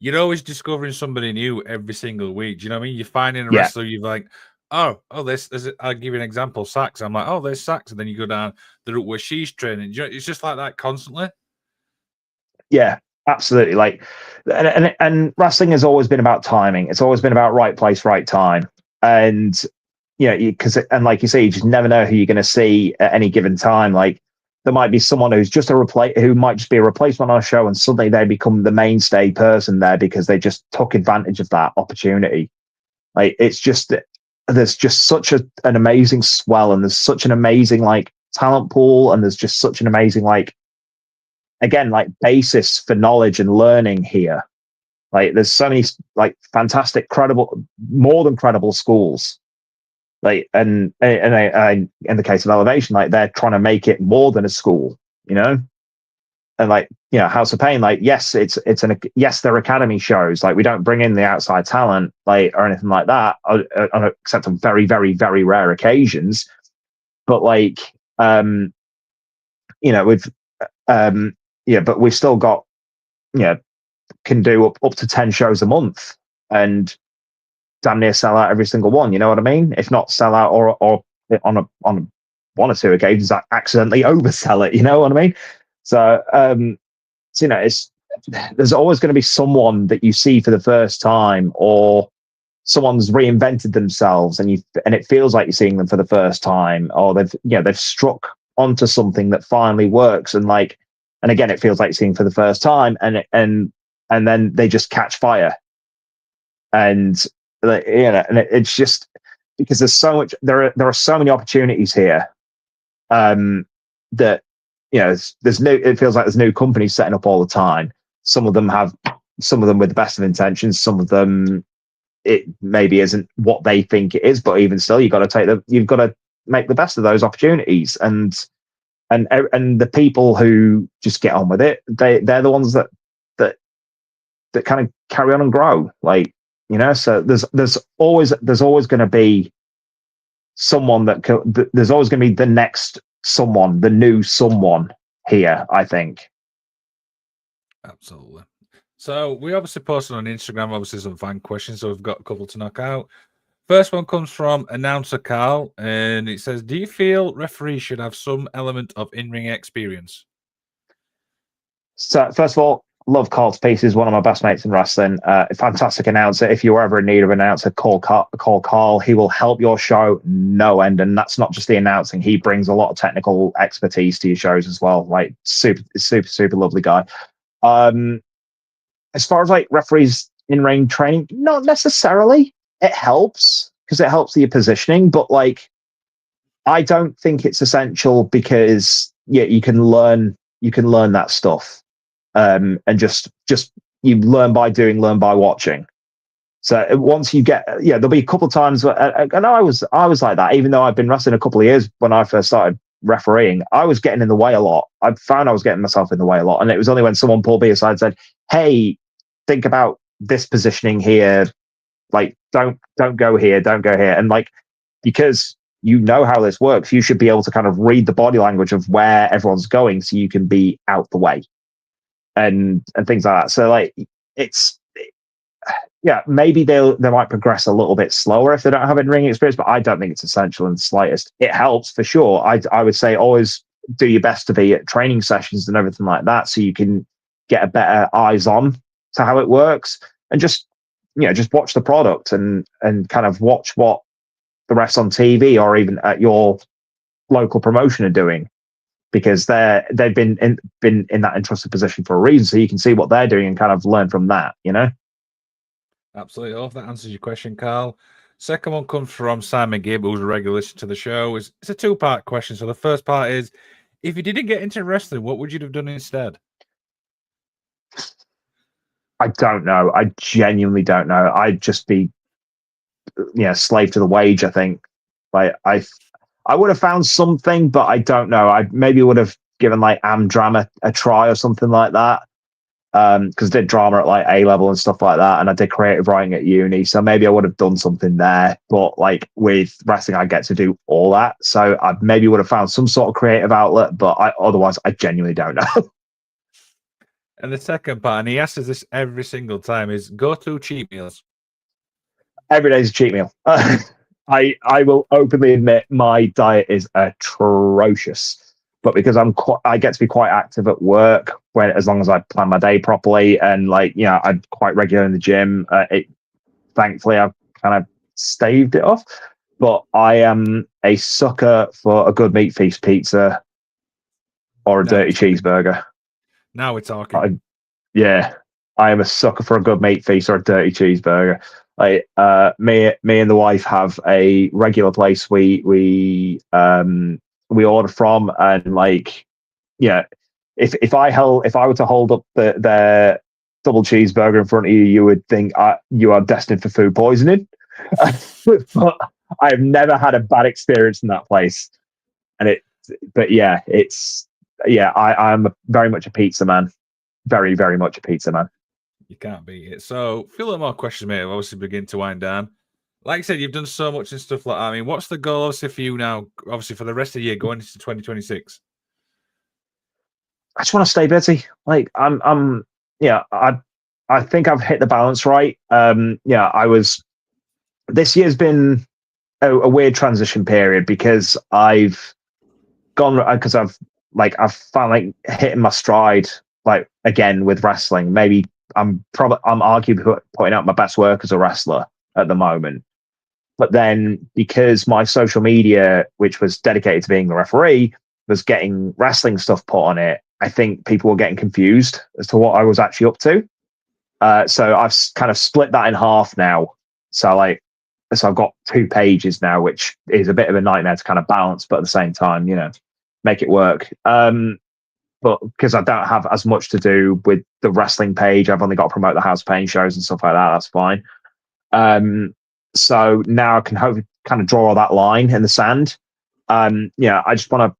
you're always discovering somebody new every single week. Do you know what I mean? You're finding a wrestler, you're like, oh, this. I'll give you an example, Sax. I'm like, oh, there's Sax. And then you go down the route where she's training. It's just like that constantly. Yeah, absolutely. Like, and wrestling has always been about timing. It's always been about right place, right time. And, and like you say, you just never know who you're going to see at any given time. Like, there might be someone who's just who might just be a replacement on a show, and suddenly they become the mainstay person there because they just took advantage of that opportunity. Like, it's just, there's just such an amazing swell, and there's such an amazing like talent pool, and there's just such an amazing like, again, like basis for knowledge and learning here. Like, there's so many like fantastic, credible, more than credible schools. Like, and in the case of Elevation, like they're trying to make it more than a school, and like, House of Pain, like, yes, yes, they're academy shows. Like, we don't bring in the outside talent, like, or anything like that, except on very, very, very rare occasions. But like, with but we've still got, can do up to 10 shows a month and damn near sell out every single one. You know what I mean? If not sell out, or on one or two occasions, I accidentally oversell it. You know what I mean? So, it's there's always going to be someone that you see for the first time, or someone's reinvented themselves, and it feels like you're seeing them for the first time, or they've struck onto something that finally works, and again it feels like you're seeing for the first time, and then they just catch fire, and it's just because there's so much, there are so many opportunities here, that it feels like there's new companies setting up all the time. Some of them with the best of intentions, some of them it maybe isn't what they think it is, but even still, you've got to make the best of those opportunities, and the people who just get on with it, they're the ones that kind of carry on and grow, so there's always going to be someone there's always going to be the next someone, the new someone here, I think. Absolutely. So we obviously posted on Instagram, obviously some fan questions, so we've got a couple to knock out. First one comes from announcer Carl, and it says, do you feel referees should have some element of in-ring experience? So first of all, love Carl to pieces, one of my best mates in wrestling. A fantastic announcer. If you're ever in need of an announcer, call Carl. He will help your show no end. And that's not just the announcing. He brings a lot of technical expertise to your shows as well. Super lovely guy. As far as referees in ring training, not necessarily. It helps because it helps your positioning, but I don't think it's essential, because you can learn that stuff, and just you learn by doing, learn by watching. So once you get, there'll be a couple of times, and I was like that, even though I've been wrestling a couple of years. When I first started refereeing, I was getting in the way a lot. I found I was getting myself in the way a lot, and it was only when someone pulled me aside and said, hey, think about this positioning here, don't go here, don't go here, and because you know how this works, you should be able to kind of read the body language of where everyone's going, so you can be out the way, and things like that. So it's maybe they might progress a little bit slower if they don't have in-ring experience, but I don't think it's essential in the slightest. It helps for sure. I would say always do your best to be at training sessions and everything like that, so you can get a better eyes on to how it works, and just watch the product, and kind of watch what the refs on TV or even at your local promotion are doing, because they've been in that entrusted position for a reason, so you can see what they're doing and kind of learn from that. Absolutely. I hope that answers your question, Carl. Second one comes from Simon Gibb, who's a regular listener to the show. It's a two-part question. So the first part is, if you didn't get into wrestling, what would you have done instead? I don't know. I genuinely don't know. I'd just be, slave to the wage, I think. I would have found something, but I don't know. I maybe would have given drama a try or something like that. Because I did drama at A level and stuff like that, and I did creative writing at uni, so maybe I would have done something there. But with wrestling, I get to do all that, so I maybe would have found some sort of creative outlet. But otherwise, I genuinely don't know. And the second part, and he asks us this every single time, is go-to cheat meals. Every day's a cheat meal. I will openly admit my diet is atrocious. But because I get to be quite active at work, as long as I plan my day properly, and I'm quite regular in the gym. Thankfully I've kind of staved it off. But I am a sucker for a good meat feast pizza or a dirty cheeseburger. Now we're talking. I am a sucker for a good meat feast or a dirty cheeseburger. Me and the wife have a regular place we order from, and if I were to hold up their double cheeseburger in front of you, you would think you are destined for food poisoning. But I have never had a bad experience in that place, and I'm very much a pizza man, very very much a pizza man. You can't beat it. So, a few little more questions, mate. We'll obviously begin to wind down. Like I said, you've done so much and stuff like that. I mean, what's the goal, obviously, for you now, obviously, for the rest of the year going into 2026? I just want to stay busy. I think I've hit the balance right. This year's been a weird transition period, because I've finally hitting my stride, like again with wrestling. Maybe I'm arguably putting out my best work as a wrestler at the moment. But then because my social media, which was dedicated to being the referee, was getting wrestling stuff put on it, I think people were getting confused as to what I was actually up to. So I've kind of split that in half now. So I've got 2 pages now, which is a bit of a nightmare to kind of balance, but at the same time, make it work. But because I don't have as much to do with the wrestling page, I've only got to promote the house pain shows and stuff like that. That's fine. So now I can kind of draw that line in the sand. I just want to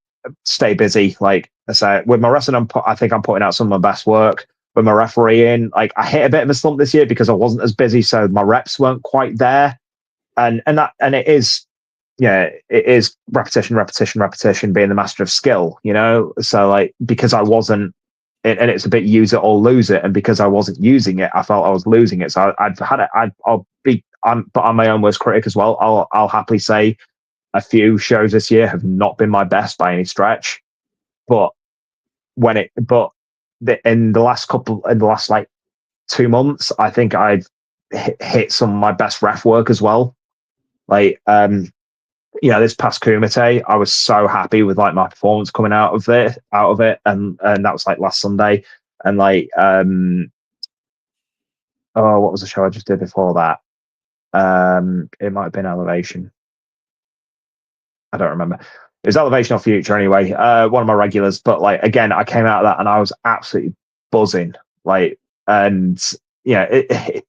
stay busy. Like I say, with my wrestling, I think I'm putting out some of my best work. With my refereeing, like I hit a bit of a slump this year because I wasn't as busy, so my reps weren't quite there. And it is, it is repetition, being the master of skill. So like because I wasn't, and it's a bit use it or lose it, and because I wasn't using it, I felt I was losing it. So I'm my own worst critic as well. I'll happily say a few shows this year have not been my best by any stretch, but in the last like 2 months, I think I've hit some of my best ref work as well. Like, this past Kumite, I was so happy with like my performance coming out of it, and that was like last Sunday, and like, what was the show I just did before that? It might have been Elevation. I don't remember. It was Elevation or Future anyway. One of my regulars, but like again, I came out of that and I was absolutely buzzing. Like, and a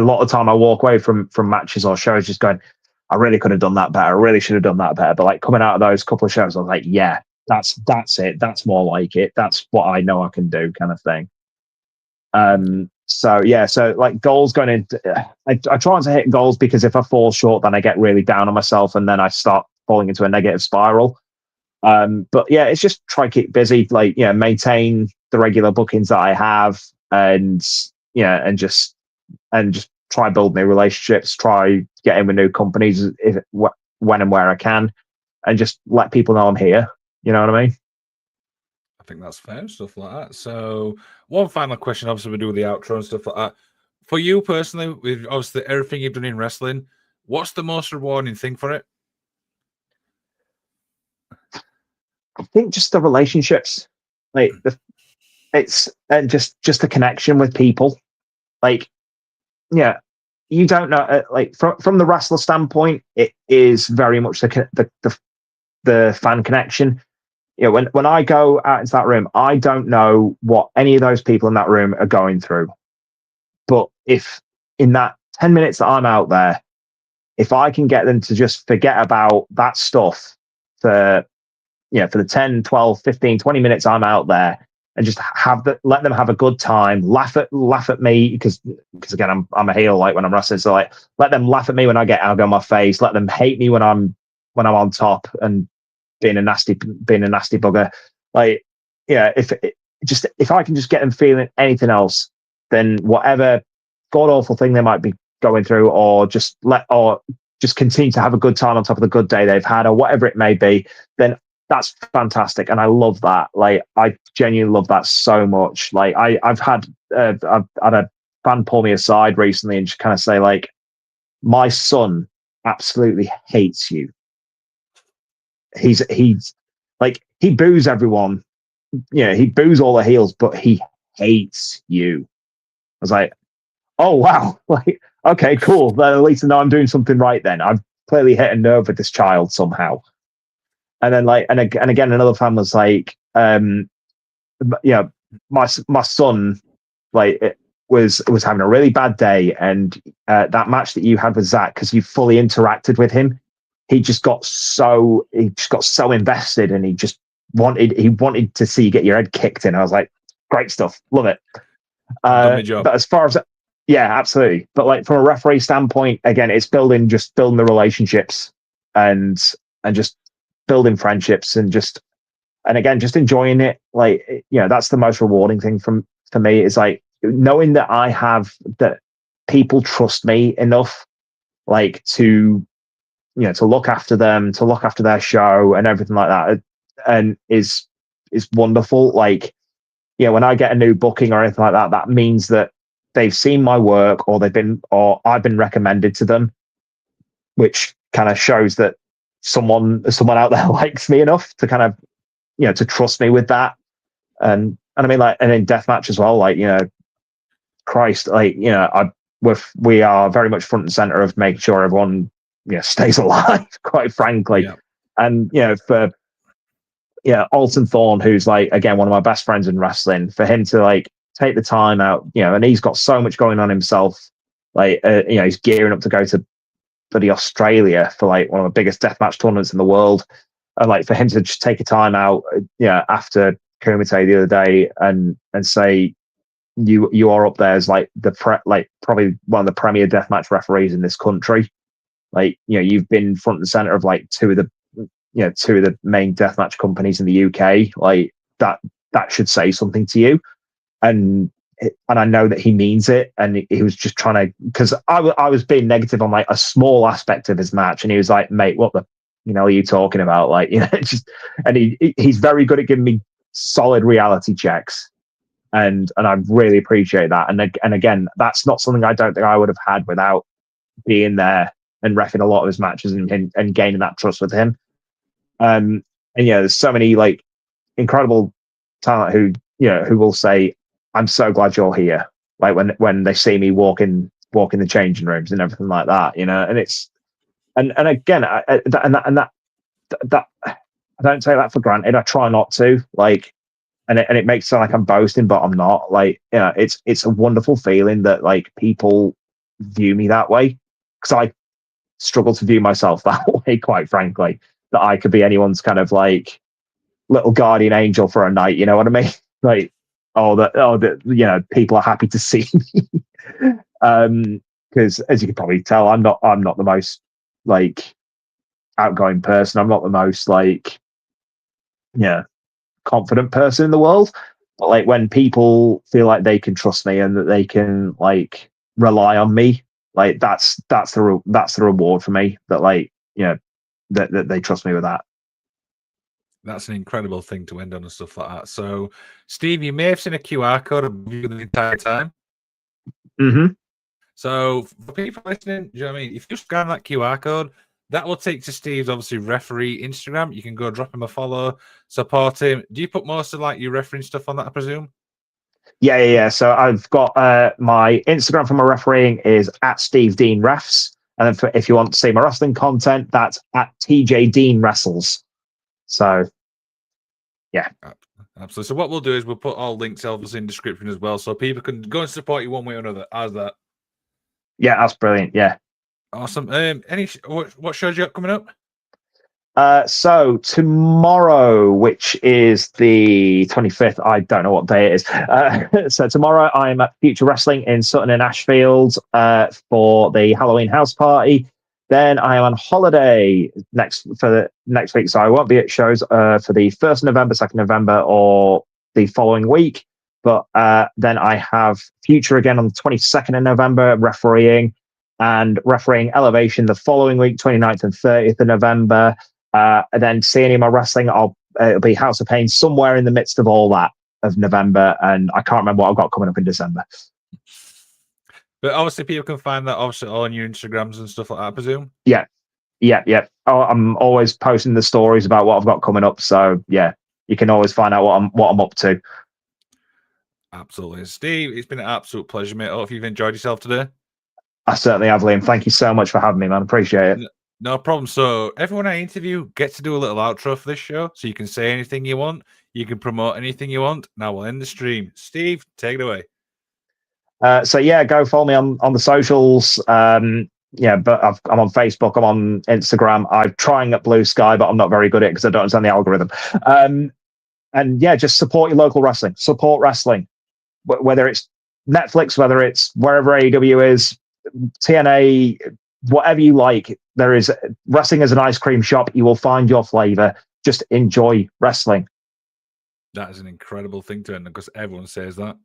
lot of time I walk away from matches or shows just going, I really could have done that better. I really should have done that better. But like coming out of those couple of shows, I was like, yeah, that's it. That's more like it. That's what I know I can do, kind of thing. So like goals going into, I try not to hit goals because if I fall short, then I get really down on myself and then I start falling into a negative spiral. But yeah, it's just try to keep busy, like, maintain the regular bookings that I have, and just try build new relationships, try get in with new companies when and where I can, and just let people know I'm here. You know what I mean? I think that's fair, stuff like that. So, one final question. Obviously, we do the outro and stuff like that. For you personally, with obviously everything you've done in wrestling, what's the most rewarding thing for it? I think just the relationships, like and just the connection with people. Like, you don't know. Like from the wrestler standpoint, it is very much the fan connection. When I go out into that room, I don't know what any of those people in that room are going through. But if in that 10 minutes that I'm out there, if I can get them to just forget about that stuff for the 10, 12, 15, 20 minutes I'm out there, and just let them have a good time, laugh at me, because again, I'm a heel, like when I'm wrestling. So like, let them laugh at me when I get egg on my face, let them hate me when I'm on top and being a nasty bugger. Like, if I can just get them feeling anything else than whatever god awful thing they might be going through, or just continue to have a good time on top of the good day they've had, or whatever it may be, then that's fantastic. And I love that. Like, I genuinely love that so much. Like, I've had a fan pull me aside recently and just kind of say, like, my son absolutely hates you. He's like, he boos everyone. He boos all the heels, but he hates you. I was like, oh wow, like, okay, cool. Then at least I know I'm doing something right. Then I've clearly hit a nerve with this child somehow. And then like, and again, another fan was like, my son, like, it was having a really bad day, and that match that you had with Zach, because you fully interacted with him, he just got so invested, and he wanted to see you get your head kicked in. I was like, great stuff, love it. But as far as, yeah, absolutely. But like from a referee standpoint, again, it's building the relationships, and just building friendships, and again, just enjoying it. Like, that's the most rewarding thing for me, is like knowing that people trust me enough, like to look after them, to look after their show and everything like that, and is wonderful. Like, when I get a new booking or anything like that, that means that they've seen my work, or I've been recommended to them, which kind of shows that someone out there likes me enough to kind of, to trust me with that. And I mean, like, and in deathmatch as well, like, Christ, like, we are very much front and center of making sure everyone, stays alive, quite frankly. Yeah. And, for, Alton Thorne, who's like, again, one of my best friends in wrestling, for him to like take the time out, and he's got so much going on himself. Like, he's gearing up to go to bloody Australia for like one of the biggest deathmatch tournaments in the world. And like for him to just take a time out, after Kumite the other day and say, you are up there as like probably one of the premier deathmatch referees in this country. Like, you've been front and center of like two of the main deathmatch companies in the UK. Like that should say something to you. And I know that he means it. And he was just trying to, because I was being negative on like a small aspect of his match, and he was like, "Mate, what the are you talking about?" Like, and he's very good at giving me solid reality checks. And I really appreciate that. And again, that's not something I don't think I would have had without being there and reffing a lot of his matches and gaining that trust with him. And there's so many like incredible talent who will say, "I'm so glad you're here." Like when they see me walk in the changing rooms and everything like that, and it's and again, I don't take that for granted. I try not to, like. And it makes it sound like I'm boasting, but I'm not. Like, it's a wonderful feeling that like people view me that way, because I struggle to view myself that way, quite frankly. That I could be anyone's kind of like little guardian angel for a night. You know what I mean? Like, that people are happy to see me. Because as you can probably tell, I'm not the most like outgoing person. I'm not the most like confident person in the world, but like when people feel like they can trust me and that they can like rely on me, like that's the reward for me, that like that they trust me with that. That's an incredible thing to end on and stuff like that. So, Steve, you may have seen a QR code above you the entire time. Mm-hmm. So, for people listening, do you know what I mean? If you scan that QR code, that will take to Steve's obviously referee Instagram. You can go drop him a follow, support him. Do you put most of like your refereeing stuff on that, I presume? Yeah. So I've got my Instagram for my refereeing is at Steve Dean Refs, and then if you want to see my wrestling content, that's at TJ Dean Wrestles. So, yeah. Absolutely. So what we'll do is we'll put all links obviously in the description as well, so people can go and support you one way or another. How's that? Yeah, that's brilliant. Yeah. Awesome. What shows you got coming up? So tomorrow, which is the 25th, I don't know what day it is. So tomorrow I'm at Future Wrestling in Sutton and Ashfield for the Halloween house party. Then I am on holiday next week, so I won't be at shows for the 1st of November, 2nd November, or the following week. But then I have Future again on the 22nd of November, refereeing Elevation the following week, 29th and 30th of November. And then see any of my wrestling, it'll be House of Pain somewhere in the midst of all that of November, and I can't remember what I've got coming up in December. But obviously, people can find that obviously all on your Instagrams and stuff like that, I presume. Yeah. Oh, I'm always posting the stories about what I've got coming up, so yeah, you can always find out what I'm up to. Absolutely, Steve. It's been an absolute pleasure, mate. I hope you've enjoyed yourself today. I certainly have, Liam. Thank you so much for having me, man. Appreciate it. No problem. So everyone I interview gets to do a little outro for this show, so you can say anything you want, you can promote anything you want. Now we'll end the stream. Steve, take it away. So yeah, go follow me on the socials. But I'm on Facebook, I'm on Instagram. I'm trying at Blue Sky, but I'm not very good at it because I don't understand the algorithm. And yeah, just support your local wrestling. Support wrestling, whether it's Netflix, whether it's wherever AEW is, TNA, whatever you like. There is wrestling as an ice cream shop. You will find your flavor. Just enjoy wrestling. That is an incredible thing to end because everyone says that.